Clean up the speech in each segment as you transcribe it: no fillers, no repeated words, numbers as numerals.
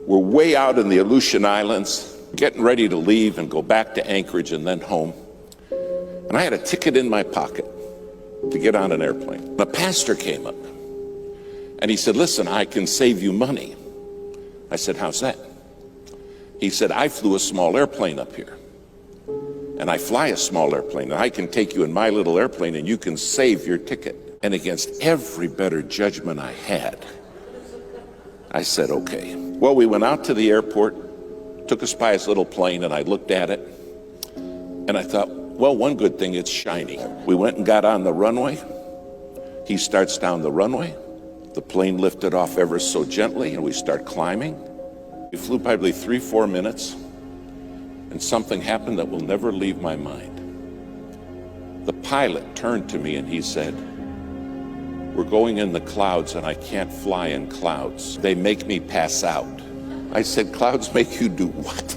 We're way out in the Aleutian Islands, getting ready to leave and go back to Anchorage and then home. And I had a ticket in my pocket to get on an airplane. A pastor came up and he said, listen, I can save you money. I said, how's that? He said, I flew a small airplane up here. And I fly a small airplane, and I can take you in my little airplane and you can save your ticket. And against every better judgment I had, I said, okay. Well, we went out to the airport, took us by his little plane, and I looked at it. And I thought, well, one good thing, it's shiny. We went and got on the runway. He starts down the runway. The plane lifted off ever so gently, and we start climbing. We flew probably 3-4 minutes. And something happened that will never leave my mind. The pilot turned to me and he said, we're going in the clouds and I can't fly in clouds. They make me pass out. I said, clouds make you do what?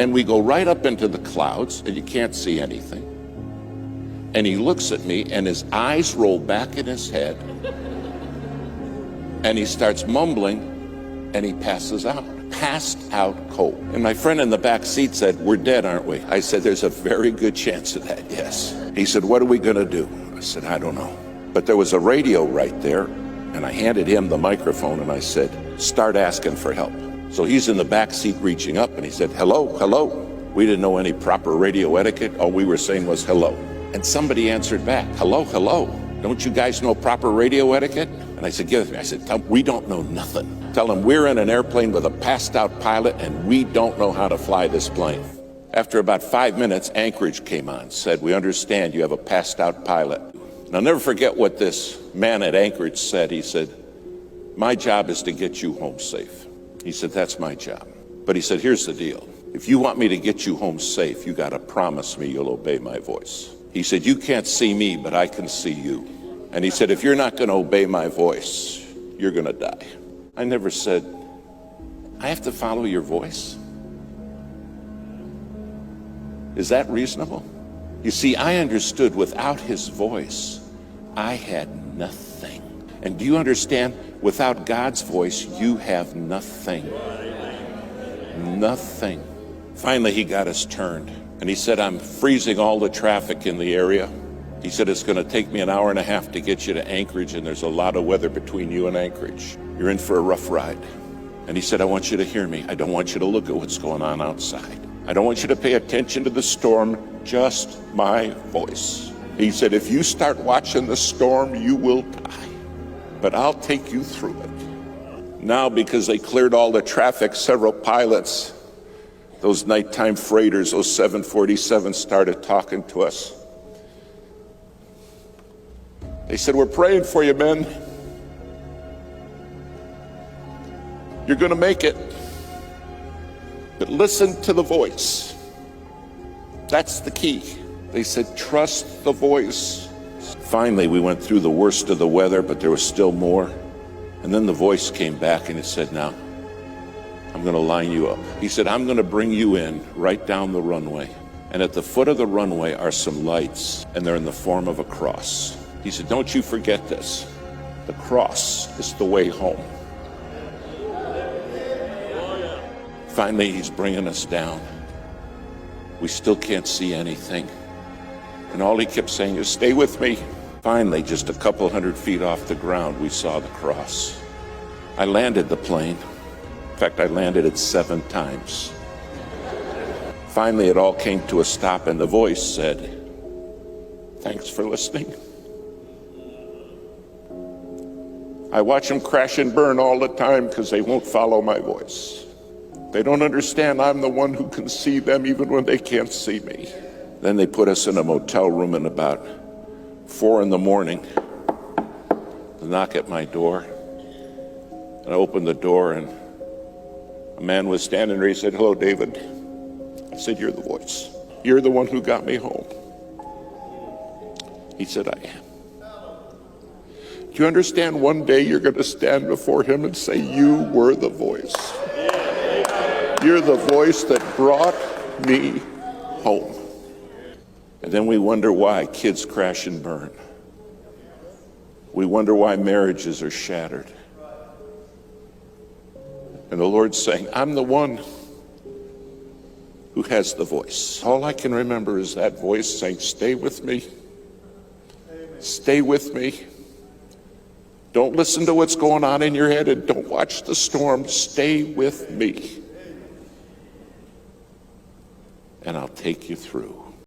And we go right up into the clouds and you can't see anything. And he looks at me and his eyes roll back in his head and he starts mumbling and he passes out. Passed out cold. And my friend in the back seat said, we're dead, aren't we? I said, there's a very good chance of that, yes. He said, what are we gonna do? I said, I don't know. But there was a radio right there, and I handed him the microphone and I said, start asking for help. So he's in the back seat reaching up and he said, hello, hello. We didn't know any proper radio etiquette. All we were saying was hello. And somebody answered back, hello, hello. Don't you guys know proper radio etiquette? And I said, give it to me. I said, we don't know nothing. Tell them we're in an airplane with a passed out pilot and we don't know how to fly this plane. After about 5 minutes, Anchorage came on, said, we understand you have a passed out pilot. And I'll never forget what this man at Anchorage said. He said, my job is to get you home safe. He said, that's my job. But he said, here's the deal. If you want me to get you home safe, you got to promise me you'll obey my voice. He said, you can't see me, but I can see you. And he said, if you're not going to obey my voice, you're going to die. I never said, I have to follow your voice. Is that reasonable? You see, I understood without his voice, I had nothing. And do you understand? Without God's voice, you have nothing. Nothing. Finally, he got us turned. And he said, I'm freezing all the traffic in the area. He said, it's going to take me an hour and a half to get you to Anchorage, and there's a lot of weather between you and Anchorage. You're in for a rough ride. And he said, I want you to hear me. I don't want you to look at what's going on outside. I don't want you to pay attention to the storm, just my voice. He said, if you start watching the storm, you will die. But I'll take you through it. Now, because they cleared all the traffic, several pilots, those nighttime freighters, those 747s, started talking to us. They said, we're praying for you, men. You're going to make it. But listen to the voice. That's the key. They said, trust the voice. Finally, we went through the worst of the weather, but there was still more. And then the voice came back and it said, now, I'm going to line you up. He said, I'm going to bring you in right down the runway. And at the foot of the runway are some lights, and they're in the form of a cross. He said, don't you forget this. The cross is the way home. Finally, he's bringing us down. We still can't see anything. And all he kept saying is, stay with me. Finally, just a couple 100 feet off the ground, we saw the cross. I landed the plane. In fact, I landed it 7 times. Finally, it all came to a stop, and the voice said, thanks for listening. I watch them crash and burn all the time because they won't follow my voice. They don't understand I'm the one who can see them even when they can't see me. Then they put us in a motel room, and about 4 a.m, the knock at my door. And I opened the door, and a man was standing there. He said, hello, David. I said, you're the voice. You're the one who got me home. He said, I am. Do you understand one day you're going to stand before him and say, you were the voice. You're the voice that brought me home. And then we wonder why kids crash and burn. We wonder why marriages are shattered. And the Lord's saying, I'm the one who has the voice. All I can remember is that voice saying, stay with me. Stay with me. Don't listen to what's going on in your head and don't watch the storm. Stay with me. And I'll take you through.